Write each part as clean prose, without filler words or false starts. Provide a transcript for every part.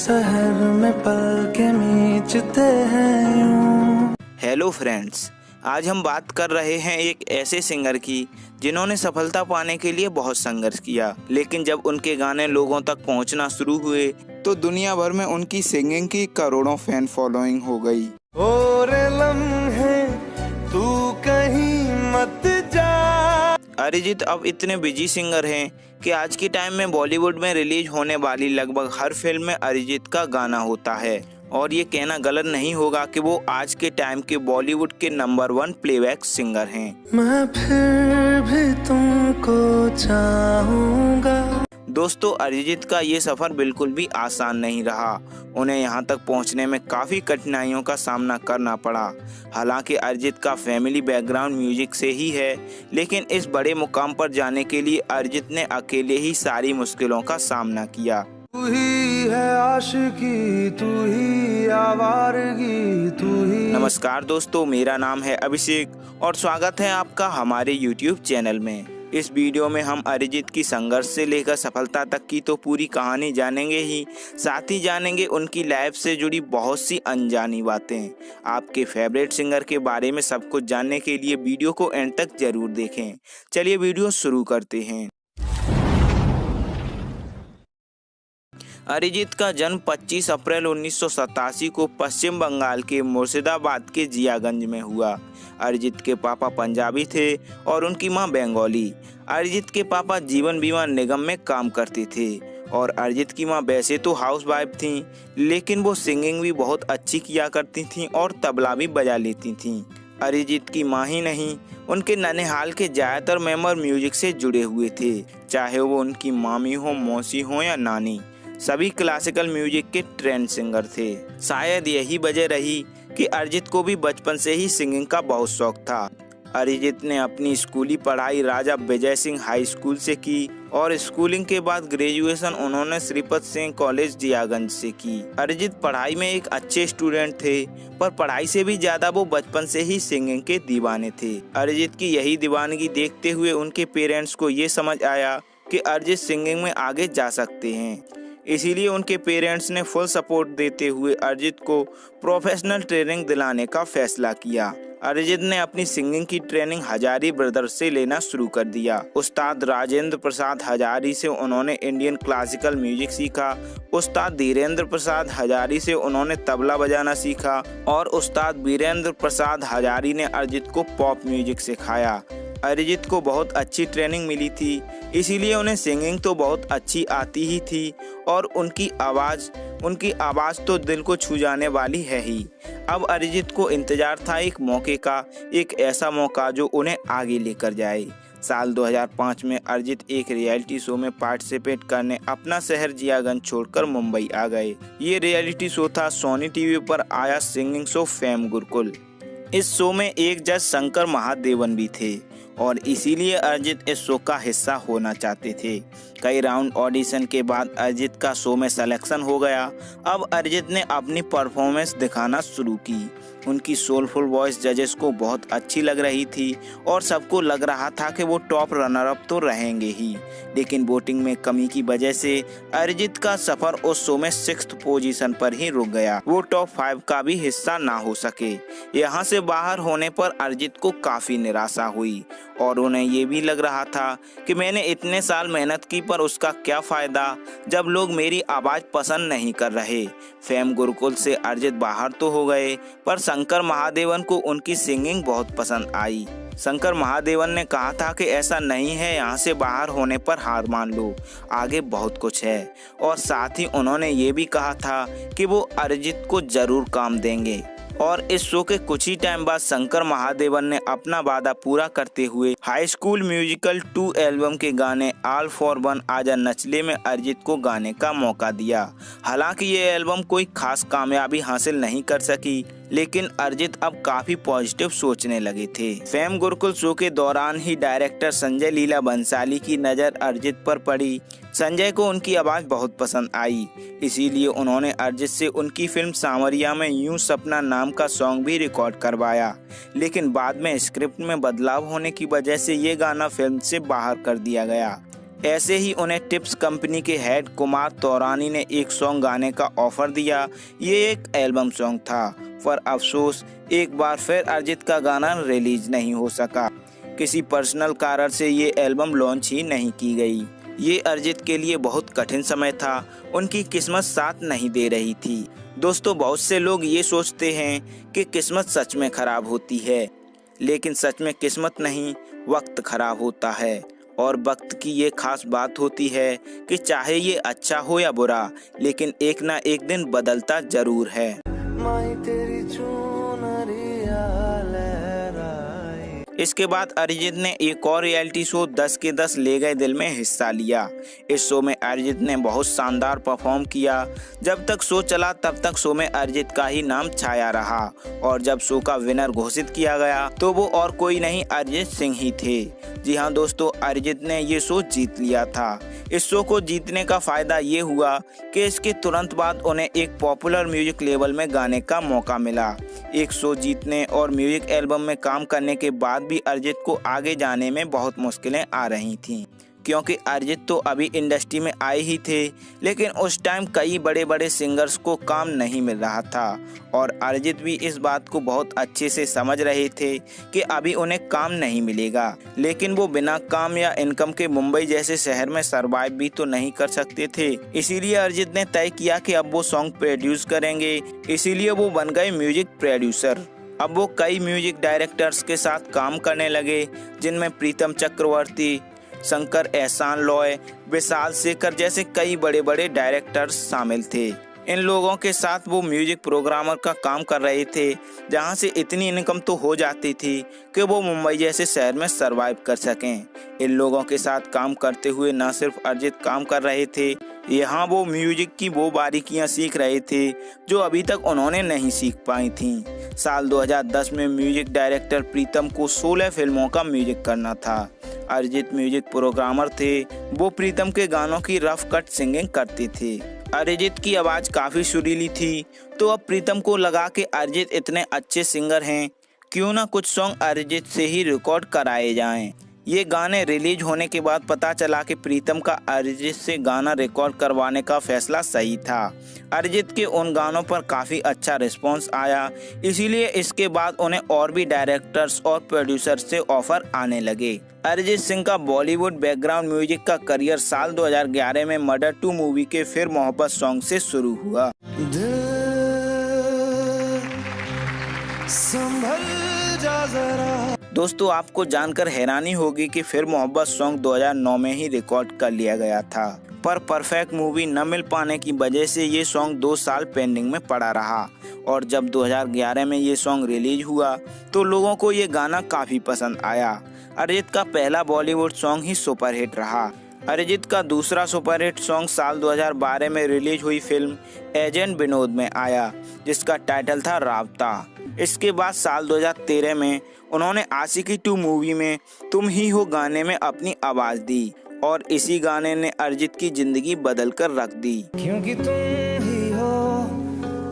शहर में पल के मीचते हैं यूं। हेलो फ्रेंड्स, आज हम बात कर रहे हैं एक ऐसे सिंगर की जिन्होंने सफलता पाने के लिए बहुत संघर्ष किया, लेकिन जब उनके गाने लोगों तक पहुंचना शुरू हुए तो दुनिया भर में उनकी सिंगिंग की करोड़ों फैन फॉलोइंग हो गई। और लम्हे तू कहीं मत जा। अरिजीत अब इतने बिजी सिंगर हैं कि आज के टाइम में बॉलीवुड में रिलीज होने वाली लगभग हर फिल्म में अरिजीत का गाना होता है और ये कहना गलत नहीं होगा कि वो आज के टाइम के बॉलीवुड के नंबर 1 प्लेबैक सिंगर हैं। मैं फिर भी तुमको चाहूंगा। दोस्तों, अरिजीत का ये सफर बिल्कुल भी आसान नहीं रहा। उन्हें यहाँ तक पहुँचने में काफ़ी कठिनाइयों का सामना करना पड़ा। हालांकि अरिजीत का फैमिली बैकग्राउंड म्यूजिक से ही है, लेकिन इस बड़े मुकाम पर जाने के लिए अरिजीत ने अकेले ही सारी मुश्किलों का सामना किया। तू ही है आशिकी, तू ही आवारगी, तू ही। नमस्कार दोस्तों, मेरा नाम है अभिषेक और स्वागत है आपका हमारे YouTube चैनल में। इस वीडियो में हम अरिजीत की संघर्ष से लेकर सफलता तक की तो पूरी कहानी जानेंगे ही, साथ ही जानेंगे उनकी लाइफ से जुड़ी बहुत सी अनजानी बातें। आपके फेवरेट सिंगर के बारे में सब कुछ जानने के लिए वीडियो को एंड तक जरूर देखें। चलिए वीडियो शुरू करते हैं। अरिजीत का जन्म 25 अप्रैल 1987 को पश्चिम बंगाल के मुर्शिदाबाद के जियागंज में हुआ। अरिजीत के पापा पंजाबी थे और उनकी मां बंगाली। अरिजीत के पापा जीवन बीमा निगम में काम करते थे और अरिजीत की मां वैसे तो हाउसवाइफ थीं, लेकिन वो सिंगिंग भी बहुत अच्छी किया करती थीं और तबला भी बजा लेती थीं। अरिजीत की मां ही नहीं, उनके ननिहाल के ज़्यादातर मेंबर म्यूजिक से जुड़े हुए थे, चाहे वो उनकी मामी हो, मौसी हो या नानी। सभी क्लासिकल म्यूजिक के ट्रेंड सिंगर थे। शायद यही वजह रही कि अरिजीत को भी बचपन से ही सिंगिंग का बहुत शौक था। अरिजीत ने अपनी स्कूली पढ़ाई राजा विजय सिंह हाई स्कूल से की और स्कूलिंग के बाद ग्रेजुएशन उन्होंने श्रीपत सिंह कॉलेज जियागंज से की। अरिजीत पढ़ाई में एक अच्छे स्टूडेंट थे, पर पढ़ाई से भी ज्यादा वो बचपन से ही सिंगिंग के दीवाने थे। अरिजीत की यही दीवानगी देखते हुए उनके पेरेंट्स को ये समझ आया कि अरिजीत सिंगिंग में आगे जा सकते हैं। इसीलिए उनके पेरेंट्स ने फुल सपोर्ट देते हुए अरिजीत को प्रोफेशनल ट्रेनिंग दिलाने का फैसला किया। अरिजीत ने अपनी सिंगिंग की ट्रेनिंग हजारी ब्रदर्स से लेना शुरू कर दिया। उस्ताद राजेंद्र प्रसाद हजारी से उन्होंने इंडियन क्लासिकल म्यूजिक सीखा। उस्ताद धीरेन्द्र प्रसाद हजारी से उन्होंने तबला बजाना सीखा और उस्ताद वीरेंद्र प्रसाद हजारी ने अरिजीत को पॉप म्यूजिक सिखाया। अरिजीत को बहुत अच्छी ट्रेनिंग मिली थी, इसीलिए उन्हें सिंगिंग तो बहुत अच्छी आती ही थी और उनकी आवाज़ तो दिल को छू जाने वाली है ही। अब अरिजीत को इंतजार था एक मौके का, एक ऐसा मौका जो उन्हें आगे लेकर जाए। साल 2005 में अरिजीत एक रियलिटी शो में पार्टिसिपेट करने अपना शहर जियागंज छोड़कर मुंबई आ गए। ये रियलिटी शो था सोनी टीवी पर आया सिंगिंग शो फेम गुरुकुल। इस शो में एक जज शंकर महादेवन भी थे और इसीलिए अरिजीत इस शो का हिस्सा होना चाहते थे। कई राउंड ऑडिशन के बाद अरिजीत का शो में सिलेक्शन हो गया। अब अरिजीत ने अपनी परफॉर्मेंस दिखाना शुरू की। उनकी सोलफुल वॉइस जजेस को बहुत अच्छी लग रही थी और सबको लग रहा था कि वो टॉप रनर अप तो रहेंगे ही, लेकिन वोटिंग में कमी की वजह से अरिजीत का सफर उस शो में 6th पोजीशन पर ही रुक गया। वो टॉप 5 का भी हिस्सा ना हो सके। यहाँ से बाहर होने पर अरिजीत को काफी निराशा हुई और उन्हें ये भी लग रहा था कि मैंने इतने साल मेहनत की पर उसका क्या फायदा जब लोग मेरी आवाज पसंद नहीं कर रहे। फेम गुरुकुल से अरिजीत बाहर तो हो गए, पर शंकर महादेवन को उनकी सिंगिंग बहुत पसंद आई। शंकर महादेवन ने कहा था कि ऐसा नहीं है यहाँ से बाहर होने पर हार मान लो, आगे बहुत कुछ है। और साथ ही उन्होंने ये भी कहा था कि वो अरिजीत को जरूर काम देंगे। और इस शो के कुछ ही टाइम बाद शंकर महादेवन ने अपना वादा पूरा करते हुए हाई स्कूल म्यूजिकल 2 एल्बम के गाने ऑल फॉर वन आजा नचले में अरिजीत को गाने का मौका दिया। हालांकि ये एल्बम कोई खास कामयाबी हासिल नहीं कर सकी, लेकिन अरिजीत अब काफी पॉजिटिव सोचने लगे थे। फेम गुरुकुल शो के दौरान ही डायरेक्टर संजय लीला बंसाली की नज़र अरिजीत पर पड़ी। संजय को उनकी आवाज़ बहुत पसंद आई, इसीलिए उन्होंने अरिजीत से उनकी फिल्म सामरिया में यूं सपना नाम का सॉन्ग भी रिकॉर्ड करवाया, लेकिन बाद में स्क्रिप्ट में बदलाव होने की वजह से ये गाना फिल्म से बाहर कर दिया गया। ऐसे ही उन्हें टिप्स कंपनी के हेड कुमार तौरानी ने एक सॉन्ग गाने का ऑफर दिया। ये एक एल्बम सॉन्ग था, पर अफसोस एक बार फिर अरिजीत का गाना रिलीज नहीं हो सका। किसी पर्सनल कारण से ये एल्बम लॉन्च ही नहीं की गई। ये अरिजीत के लिए बहुत कठिन समय था, उनकी किस्मत साथ नहीं दे रही थी। दोस्तों, बहुत से लोग ये सोचते हैं कि किस्मत सच में खराब होती है, लेकिन सच में किस्मत नहीं, वक्त खराब होता है। और वक्त की ये खास बात होती है कि चाहे ये अच्छा हो या बुरा, लेकिन एक ना एक दिन बदलता जरूर है। इसके बाद अरिजीत ने एक और रियलिटी शो 10 के 10 ले गए दिल में हिस्सा लिया। इस शो में अरिजीत ने बहुत शानदार परफॉर्म किया। जब तक शो चला तब तक शो में अरिजीत का ही नाम छाया रहा, और जब शो का विनर घोषित किया गया तो वो और कोई नहीं अरिजीत सिंह ही थे। जी हाँ दोस्तों, अरिजीत ने ये शो जीत लिया था। इस शो को जीतने का फायदा ये हुआ कि इसके तुरंत बाद उन्हें एक पॉपुलर म्यूजिक लेबल में गाने का मौका मिला। एक शो जीतने और म्यूजिक एल्बम में काम करने के बाद भी अरिजीत को आगे जाने में बहुत मुश्किलें आ रही थीं, क्योंकि अरिजीत तो अभी इंडस्ट्री में आए ही थे, लेकिन उस टाइम कई बड़े बड़े सिंगर्स को काम नहीं मिल रहा था, और अरिजीत भी इस बात को बहुत अच्छे से समझ रहे थे कि अभी उन्हें काम नहीं मिलेगा। लेकिन वो बिना काम या इनकम के मुंबई जैसे शहर में सरवाइव भी तो नहीं कर सकते थे। इसीलिए अरिजीत ने तय किया कि अब वो सॉन्ग प्रोड्यूस करेंगे। इसीलिए वो बन गए म्यूजिक प्रोड्यूसर। अब वो कई म्यूजिक डायरेक्टर्स के साथ काम करने लगे, जिनमें प्रीतम चक्रवर्ती, शंकर एहसान लॉय, विशाल शेखर जैसे कई बड़े बड़े डायरेक्टर्स शामिल थे। इन लोगों के साथ वो म्यूजिक प्रोग्रामर का काम कर रहे थे, जहां से इतनी इनकम तो हो जाती थी कि वो मुंबई जैसे शहर में सरवाइव कर सकें। इन लोगों के साथ काम करते हुए न सिर्फ अरिजीत काम कर रहे थे, यहाँ वो म्यूजिक की वो बारीकियां सीख रहे थे जो अभी तक उन्होंने नहीं सीख पाई थीं। साल 2010 में म्यूजिक डायरेक्टर प्रीतम को 16 फिल्मों का म्यूजिक करना था। अरिजीत म्यूजिक प्रोग्रामर थे, वो प्रीतम के गानों की रफ कट सिंगिंग करते थे। अरिजीत की आवाज़ काफ़ी सुरीली थी, तो अब प्रीतम को लगा कि अरिजीत इतने अच्छे सिंगर हैं, क्यों ना कुछ सॉन्ग अरिजीत से ही रिकॉर्ड कराए जाएं। ये गाने रिलीज होने के बाद पता चला कि प्रीतम का अरिजीत से गाना रिकॉर्ड करवाने का फैसला सही था। अरिजीत के उन गानों पर काफ़ी अच्छा रिस्पांस आया, इसीलिए इसके बाद उन्हें और भी डायरेक्टर्स और प्रोड्यूसर्स से ऑफर आने लगे। अरिजीत सिंह का बॉलीवुड बैकग्राउंड म्यूजिक का करियर साल 2011 में मर्डर 2 मूवी के फिर मोहब्बत सॉन्ग से शुरू हुआ। दोस्तों, आपको जानकर हैरानी होगी कि फिर मोहब्बत सॉन्ग 2009 में ही रिकॉर्ड कर लिया गया था, पर परफेक्ट मूवी न मिल पाने की वजह से ये सॉन्ग 2 साल पेंडिंग में पड़ा रहा। और जब 2011 में ये सॉन्ग रिलीज हुआ तो लोगों को ये गाना काफ़ी पसंद आया। अरिजीत का पहला बॉलीवुड सॉन्ग ही सुपरहिट रहा। अरिजीत का दूसरा सुपरहिट सॉन्ग साल 2012 में रिलीज हुई फिल्म एजेंट विनोद में आया, जिसका टाइटल था राब्ता। इसके बाद साल 2013 में उन्होंने आशिकी 2 मूवी में तुम ही हो गाने में अपनी आवाज़ दी, और इसी गाने ने अरिजीत की जिंदगी बदल कर रख दी। क्योंकि तुम ही हो,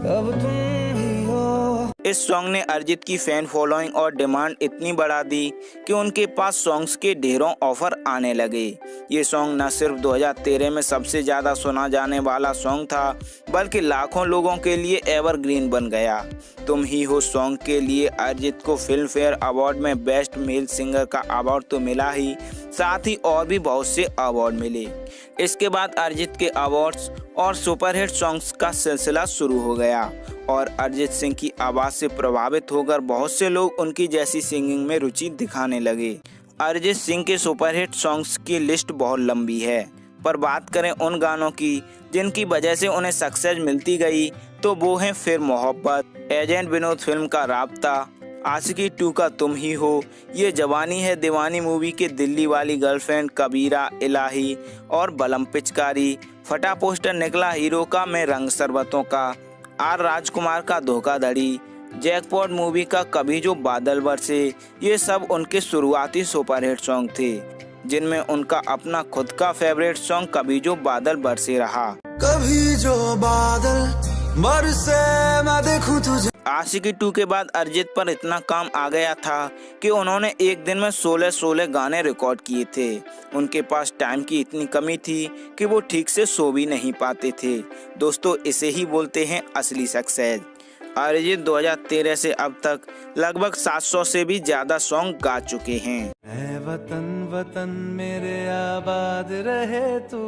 अब तुम ही हो। इस सॉन्ग ने अरिजीत की फैन फॉलोइंग और डिमांड इतनी बढ़ा दी कि उनके पास सॉन्ग्स के ढेरों ऑफर आने लगे। ये सॉन्ग न सिर्फ 2013 में सबसे ज़्यादा सुना जाने वाला सॉन्ग था, बल्कि लाखों लोगों के लिए एवरग्रीन बन गया। तुम ही हो सॉन्ग के लिए अरिजीत को फिल्म फेयर अवार्ड में बेस्ट मेल सिंगर का अवार्ड तो मिला ही, साथ ही और भी बहुत से अवार्ड मिले। इसके बाद अरिजीत के अवार्ड्स और सुपरहिट सॉन्ग्स का सिलसिला शुरू हो गया, और अरिजीत सिंह की आवाज़ से प्रभावित होकर बहुत से लोग उनकी जैसी सिंगिंग में रुचि दिखाने लगे। अरिजीत सिंह के सुपरहिट सॉन्ग्स की लिस्ट बहुत लंबी है, पर बात करें उन गानों की जिनकी वजह से उन्हें सक्सेस मिलती गई, तो वो हैं फिर मोहब्बत, एजेंट विनोद फिल्म का राब्ता, आशिकी 2 का तुम ही हो, ये जवानी है दीवानी मूवी के दिल्ली वाली गर्लफ्रेंड, कबीरा, इलाही और बलम पिचकारी, फटा पोस्टर निकला हीरो का मैं रंग शरबतों का, आर राजकुमार का धोखाधड़ी, जैकपॉट मूवी का कभी जो बादल बरसे। ये सब उनके शुरुआती सुपरहिट सॉन्ग थे, जिनमें उनका अपना खुद का फेवरेट सॉन्ग कभी जो बादल बरसे रहा। कभी जो बादल बरसे मैं देखूं तुझे। आशिकी 2 के बाद अरिजीत पर इतना काम आ गया था कि उन्होंने एक दिन में 16 गाने रिकॉर्ड किए थे। उनके पास टाइम की इतनी कमी थी कि वो ठीक से सो भी नहीं पाते थे। दोस्तों, इसे ही बोलते हैं असली सक्सेस। अरिजीत 2013 से अब तक लगभग 700 से भी ज्यादा सॉन्ग गा चुके हैं। ऐ वतन वतन मेरे आबाद रहे तू।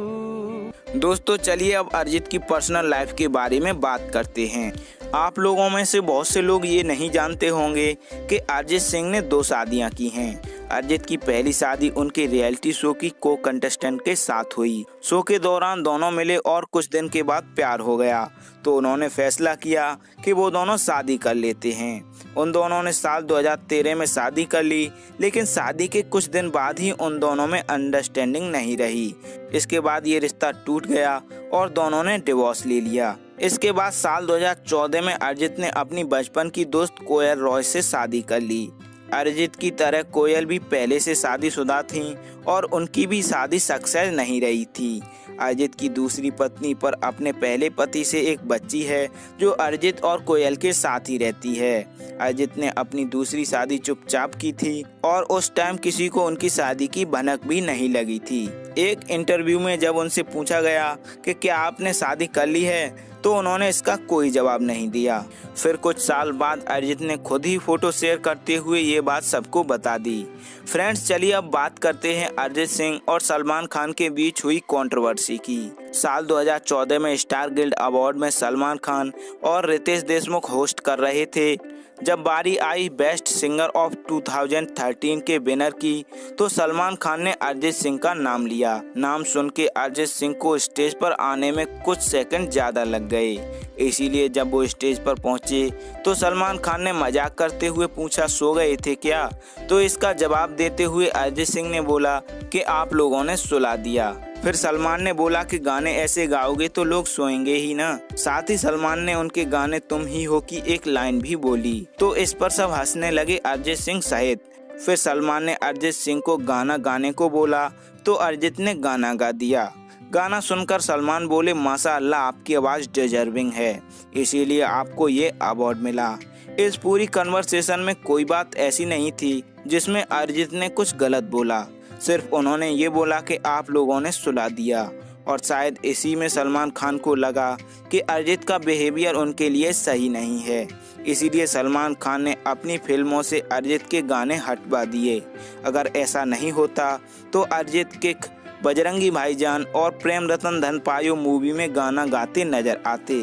दोस्तों, चलिए अब अरिजीत की पर्सनल लाइफ के बारे में बात करते हैं। आप लोगों में से बहुत से लोग ये नहीं जानते होंगे कि अरिजीत सिंह ने 2 शादियां की हैं। अरिजीत की पहली शादी उनके रियलिटी शो की को कंटेस्टेंट के साथ हुई। शो के दौरान दोनों मिले और कुछ दिन के बाद प्यार हो गया, तो उन्होंने फैसला किया कि वो दोनों शादी कर लेते हैं। उन दोनों ने साल 2013 में शादी कर ली, लेकिन शादी के कुछ दिन बाद ही उन दोनों में अंडरस्टैंडिंग नहीं रही। इसके बाद ये रिश्ता टूट गया और दोनों ने डिवोर्स ले लिया। इसके बाद साल 2014 में अरिजीत ने अपनी बचपन की दोस्त कोयल रॉय से शादी कर ली। अरिजीत की तरह कोयल भी पहले से शादीशुदा थीं और उनकी भी शादी सक्सेस नहीं रही थी। अरिजीत की दूसरी पत्नी पर अपने पहले पति से एक बच्ची है जो अरिजीत और कोयल के साथ ही रहती है। अरिजीत ने अपनी दूसरी शादी चुपचाप की थी और उस टाइम किसी को उनकी शादी की भनक भी नहीं लगी थी। एक इंटरव्यू में जब उनसे पूछा गया कि क्या आपने शादी कर ली है, तो उन्होंने इसका कोई जवाब नहीं दिया। फिर कुछ साल बाद अरिजीत ने खुद ही फोटो शेयर करते हुए ये बात सबको बता दी। फ्रेंड्स, चलिए अब बात करते हैं अरिजीत सिंह और सलमान खान के बीच हुई कंट्रोवर्सी की। साल 2014 में स्टार गिल्ड अवार्ड में सलमान खान और रितेश देशमुख होस्ट कर रहे थे। जब बारी आई बेस्ट सिंगर ऑफ 2013 के विनर की, तो सलमान खान ने अरिजीत सिंह का नाम लिया। नाम सुन के अरिजीत सिंह को स्टेज पर आने में कुछ सेकंड ज्यादा लग गए। इसीलिए जब वो स्टेज पर पहुंचे तो सलमान खान ने मजाक करते हुए पूछा, सो गए थे क्या? तो इसका जवाब देते हुए अरिजीत सिंह ने बोला कि आप लोगों ने सुला दिया। फिर सलमान ने बोला कि गाने ऐसे गाओगे तो लोग सोएंगे ही ना। साथ ही सलमान ने उनके गाने तुम ही हो की एक लाइन भी बोली, तो इस पर सब हंसने लगे, अरिजीत सिंह सहित। फिर सलमान ने अरिजीत सिंह को गाना गाने को बोला तो अरिजीत ने गाना गा दिया। गाना सुनकर सलमान बोले, माशाअल्लाह आपकी आवाज़ डिजर्विंग है, इसीलिए आपको ये अवार्ड मिला। इस पूरी कन्वर्सेशन में कोई बात ऐसी नहीं थी जिसमें अरिजीत ने कुछ गलत बोला। सिर्फ उन्होंने ये बोला कि आप लोगों ने सुला दिया, और शायद इसी में सलमान खान को लगा कि अरिजीत का बिहेवियर उनके लिए सही नहीं है। इसीलिए सलमान खान ने अपनी फिल्मों से अरिजीत के गाने हटवा दिए। अगर ऐसा नहीं होता तो अरिजीत के बजरंगी भाईजान और प्रेम रतन धन पायो मूवी में गाना गाते नजर आते,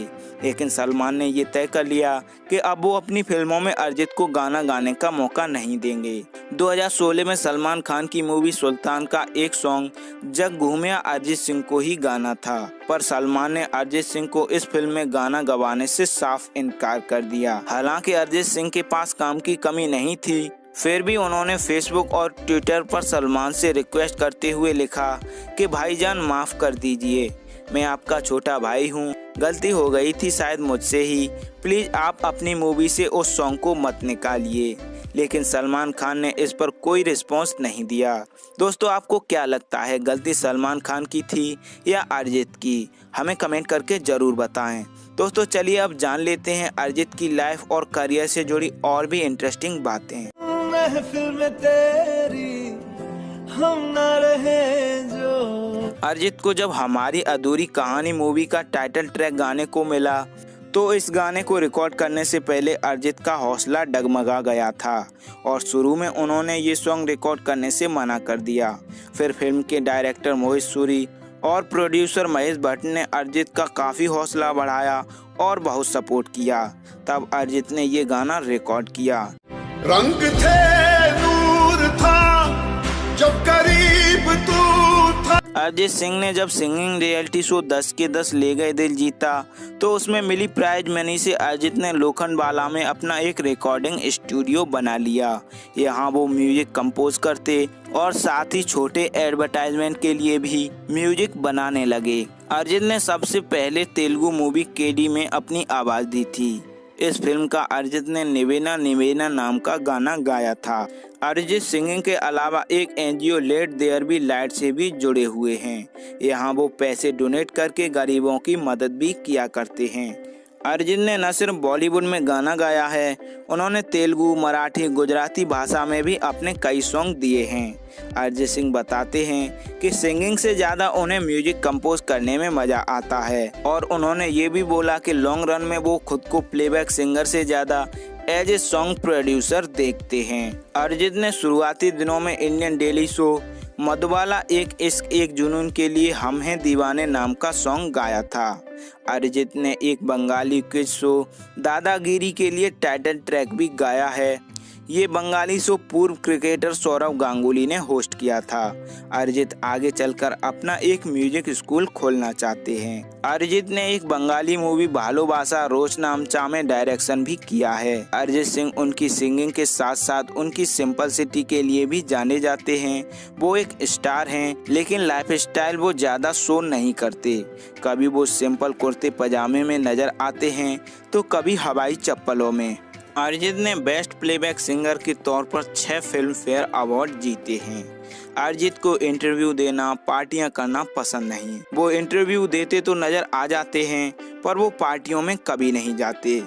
लेकिन सलमान ने ये तय कर लिया कि अब वो अपनी फिल्मों में अरिजीत को गाना गाने का मौका नहीं देंगे। 2016 में सलमान खान की मूवी सुल्तान का एक सॉन्ग जग घूमिया अरिजीत सिंह को ही गाना था, पर सलमान ने अरिजीत सिंह को इस फिल्म में गाना गवाने से साफ इनकार कर दिया। हालांकि अरिजीत सिंह के पास काम की कमी नहीं थी, फिर भी उन्होंने फेसबुक और ट्विटर पर सलमान से रिक्वेस्ट करते हुए लिखा कि भाईजान माफ़ कर दीजिए, मैं आपका छोटा भाई हूँ, गलती हो गई थी शायद मुझसे ही, प्लीज़ आप अपनी मूवी से उस सॉन्ग को मत निकालिए। लेकिन सलमान खान ने इस पर कोई रिस्पॉन्स नहीं दिया। दोस्तों, आपको क्या लगता है, गलती सलमान खान की थी या अरिजीत की? हमें कमेंट करके ज़रूर बताएं। दोस्तों, चलिए अब जान लेते हैं अरिजीत की लाइफ और करियर से जुड़ी और भी इंटरेस्टिंग बातें। महफिल में तेरी हम ना रहे जो। अरिजीत को जब हमारी अधूरी कहानी मूवी का टाइटल ट्रैक गाने को मिला, तो इस गाने को रिकॉर्ड करने से पहले अरिजीत का हौसला डगमगा गया था और शुरू में उन्होंने ये सॉन्ग रिकॉर्ड करने से मना कर दिया। फिर फिल्म के डायरेक्टर मोहित सूरी और प्रोड्यूसर महेश भट्ट ने अरिजीत का काफ़ी हौसला बढ़ाया और बहुत सपोर्ट किया। तब अरिजीत ने ये गाना रिकॉर्ड किया। रंग थे दूर था जब करीब तू था। अरिजीत सिंह ने जब सिंगिंग रियलिटी शो 10 के 10 ले गए दिल जीता, तो उसमें मिली प्राइज मनी से अरिजीत ने लोखंडवाला में अपना एक रिकॉर्डिंग स्टूडियो बना लिया। यहाँ वो म्यूजिक कंपोज करते और साथ ही छोटे एडवर्टाइजमेंट के लिए भी म्यूजिक बनाने लगे। अरिजीत ने सबसे पहले तेलुगु मूवी केडी में अपनी आवाज़ दी थी। इस फिल्म का अरिजीत ने निवेना निवेना नाम का गाना गाया था। अरिजीत सिंगिंग के अलावा एक NGO let there be light से भी जुड़े हुए हैं। यहाँ वो पैसे डोनेट करके गरीबों की मदद भी किया करते हैं। अरिजीत ने न सिर्फ बॉलीवुड में गाना गाया है, उन्होंने तेलुगु, मराठी, गुजराती भाषा में भी अपने कई सॉन्ग दिए हैं। अरिजीत सिंह बताते हैं कि सिंगिंग से ज़्यादा उन्हें म्यूजिक कंपोज करने में मज़ा आता है, और उन्होंने ये भी बोला कि लॉन्ग रन में वो खुद को प्लेबैक सिंगर से ज़्यादा एज ए सॉन्ग प्रोड्यूसर देखते हैं। अरिजीत ने शुरुआती दिनों में इंडियन डेली शो मधुबाला एक इश्क एक जुनून के लिए हम हैं दीवाने नाम का सॉन्ग गाया था। अरिजीत ने एक बंगाली क्विज शो दादागिरी के लिए टाइटल ट्रैक भी गाया है। ये बंगाली शो पूर्व क्रिकेटर सौरव गांगुली ने होस्ट किया था। अरिजीत आगे चलकर अपना एक म्यूजिक स्कूल खोलना चाहते हैं। अरिजीत ने एक बंगाली मूवी भालोबासा रोशनामचा में डायरेक्शन भी किया है। अरिजीत सिंह उनकी सिंगिंग के साथ साथ उनकी सिंपलिसिटी के लिए भी जाने जाते हैं। वो एक स्टार हैं, लेकिन लाइफ स्टाइल वो ज़्यादा शो नहीं करते। कभी वो सिंपल कुर्ते पजामे में नजर आते हैं तो कभी हवाई चप्पलों में। अरिजीत ने बेस्ट प्लेबैक सिंगर के तौर पर 6 फिल्म फेयर अवार्ड जीते हैं। अरिजीत को इंटरव्यू देना, पार्टियां करना पसंद नहीं। वो इंटरव्यू देते तो नजर आ जाते हैं, पर वो पार्टियों में कभी नहीं जाते।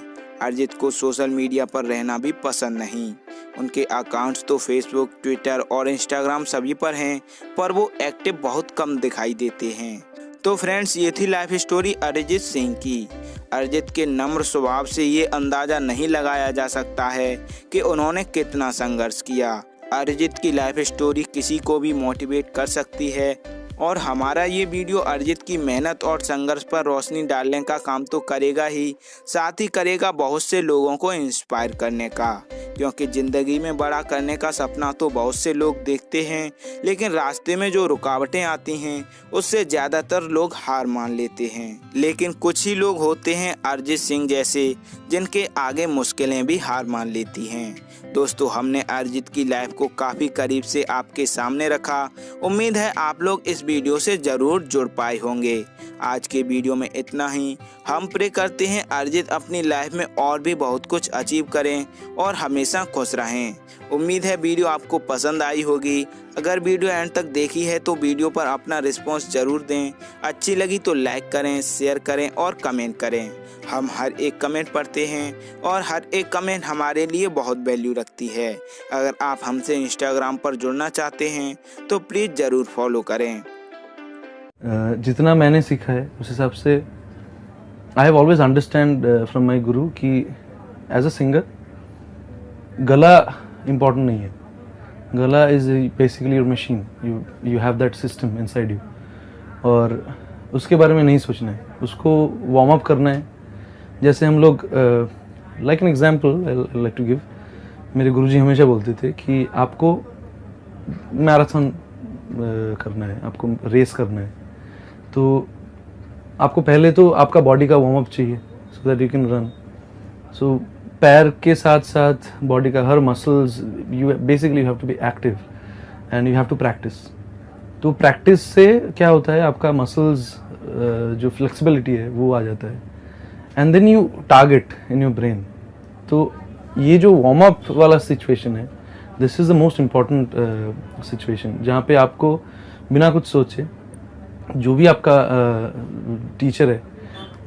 अरिजीत को सोशल मीडिया पर रहना भी पसंद नहीं। उनके अकाउंट्स तो फेसबुक, ट्विटर और इंस्टाग्राम सभी पर हैं, पर वो एक्टिव बहुत कम दिखाई देते हैं। तो फ्रेंड्स, ये थी लाइफ स्टोरी अरिजीत सिंह की। अरिजीत के नम्र स्वभाव से ये अंदाज़ा नहीं लगाया जा सकता है कि उन्होंने कितना संघर्ष किया। अरिजीत की लाइफ स्टोरी किसी को भी मोटिवेट कर सकती है, और हमारा ये वीडियो अरिजीत की मेहनत और संघर्ष पर रोशनी डालने का काम तो करेगा ही, साथ ही करेगा बहुत से लोगों को इंस्पायर करने का। क्योंकि ज़िंदगी में बड़ा करने का सपना तो बहुत से लोग देखते हैं, लेकिन रास्ते में जो रुकावटें आती हैं उससे ज़्यादातर लोग हार मान लेते हैं। लेकिन कुछ ही लोग होते हैं अरिजीत सिंह जैसे, जिनके आगे मुश्किलें भी हार मान लेती हैं। दोस्तों, हमने अरिजीत की लाइफ को काफ़ी करीब से आपके सामने रखा। उम्मीद है आप लोग इस वीडियो से ज़रूर जुड़ पाए होंगे। आज के वीडियो में इतना ही। हम प्रे करते हैं अरिजीत अपनी लाइफ में और भी बहुत कुछ अचीव करें और हमेशा खुश रहें। उम्मीद है वीडियो आपको पसंद आई होगी। अगर वीडियो एंड तक देखी है तो वीडियो पर अपना रिस्पॉन्स ज़रूर दें। अच्छी लगी तो लाइक करें, शेयर करें और कमेंट करें। हम हर एक कमेंट पढ़ते हैं और हर एक कमेंट हमारे लिए बहुत वैल्यू रखती है। अगर आप हमसे इंस्टाग्राम पर जुड़ना चाहते हैं तो प्लीज़ ज़रूर फॉलो करें। जितना मैंने सीखा है उस हिसाब से I have always understand from my गुरु कि एज अ सिंगर गला इम्पॉर्टेंट नहीं है। गला is basically your machine, you have that system inside you, और उसके बारे में नहीं सोचना है, उसको वार्म अप करना है। जैसे हम लोग like an example I like to give, मेरे गुरुजी हमेशा बोलते थे कि आपको मैराथन करना है, आपको रेस करना है, तो आपको पहले तो आपका बॉडी का वार्म अप चाहिए so that you can run. So पैर के साथ साथ बॉडी का हर muscles, you basically you have to be active and you have to practise. तो प्रैक्टिस से क्या होता है, आपका मसल्स जो फ्लेक्सिबिलिटी है वो आ जाता है, and then you target in your brain. तो ये जो वार्म अप वाला सिचुएशन है, this is the most important situation, जहाँ पे आपको बिना कुछ सोचे जो भी आपका टीचर है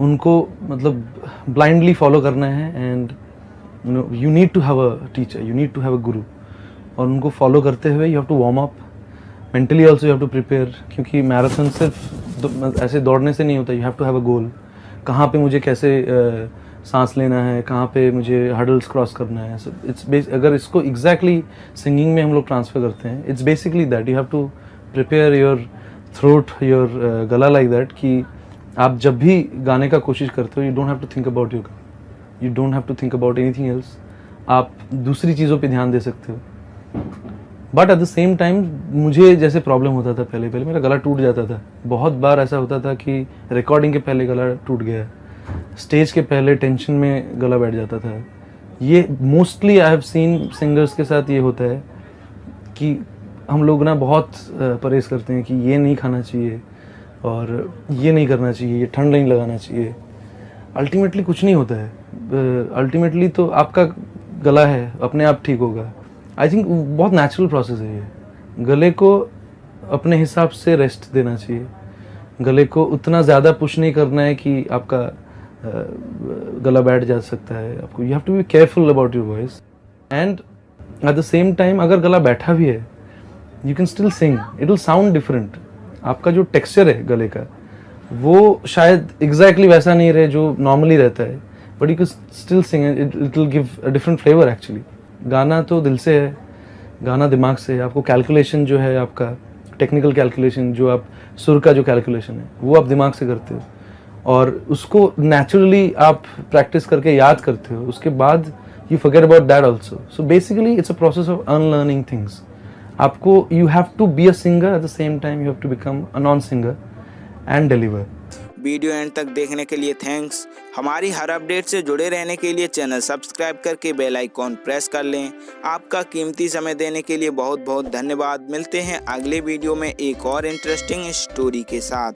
उनको मतलब ब्लाइंडली फॉलो करना है। And you need to have a teacher, you need to have a guru, और उनको फॉलो करते हुए you have to warm up mentally also, you have to prepare. क्योंकि मैराथन सिर्फ ऐसे दौड़ने से नहीं होता, you have to have a goal. कहाँ पे मुझे कैसे सांस लेना है, कहाँ पे मुझे हर्डल्स क्रॉस करना है। So अगर इसको एग्जैक्टली सिंगिंग में हम लोग ट्रांसफर करते हैं, it's basically that you have to prepare your throat, your गला लाइक दैट, कि आप जब भी गाने का कोशिश करते हो, you don't have to think about your, you don't have to think about anything else. आप दूसरी चीज़ों पे ध्यान दे सकते हो। But at the same time मुझे जैसे प्रॉब्लम होता था, पहले मेरा गला टूट जाता था। बहुत बार ऐसा होता था कि रिकॉर्डिंग के पहले गला टूट गया, स्टेज के पहले टेंशन में गला बैठ जाता था। ये mostly I have seen singers के साथ ये होता है कि हम लोग ना बहुत परहेज करते हैं कि ये नहीं खाना चाहिए और ये नहीं करना चाहिए, ये ठंड नहीं लगाना चाहिए। अल्टीमेटली कुछ नहीं होता है। अल्टीमेटली तो आपका गला है, अपने आप ठीक होगा। आई थिंक बहुत नेचुरल प्रोसेस है ये। गले को अपने हिसाब से रेस्ट देना चाहिए, गले को उतना ज़्यादा पुश नहीं करना है कि आपका गला बैठ जा सकता है आपको. You have to be careful about your voice. And at the same time अगर गला बैठा भी है, you can still sing. It will sound different. आपका जो टेक्सचर है गले का वो शायद एग्जैक्टली वैसा नहीं रहे जो नॉर्मली रहता है, but you can still sing. It will give a different flavour actually. गाना तो दिल से है, गाना दिमाग से है. आपको कैलकुलेशन जो है, आपका टेक्निकल कैलकुलेशन, जो आप सुर का जो कैलकुलेशन है वो आप दिमाग से करते हो और उसको नेचुरली आप प्रैक्टिस करके याद करते हो. उसके बाद you forget about that also. So basically it's a process of unlearning things. आपको you have to be a singer, at the same time you have to become a non singer and deliver. Video end तक देखने के लिए thanks. हमारी हर update से जुड़े रहने के लिए चैनल सब्सक्राइब करके बेल आइकॉन प्रेस कर लें. आपका कीमती समय देने के लिए बहुत बहुत धन्यवाद. मिलते हैं अगले वीडियो में एक और इंटरेस्टिंग स्टोरी के साथ.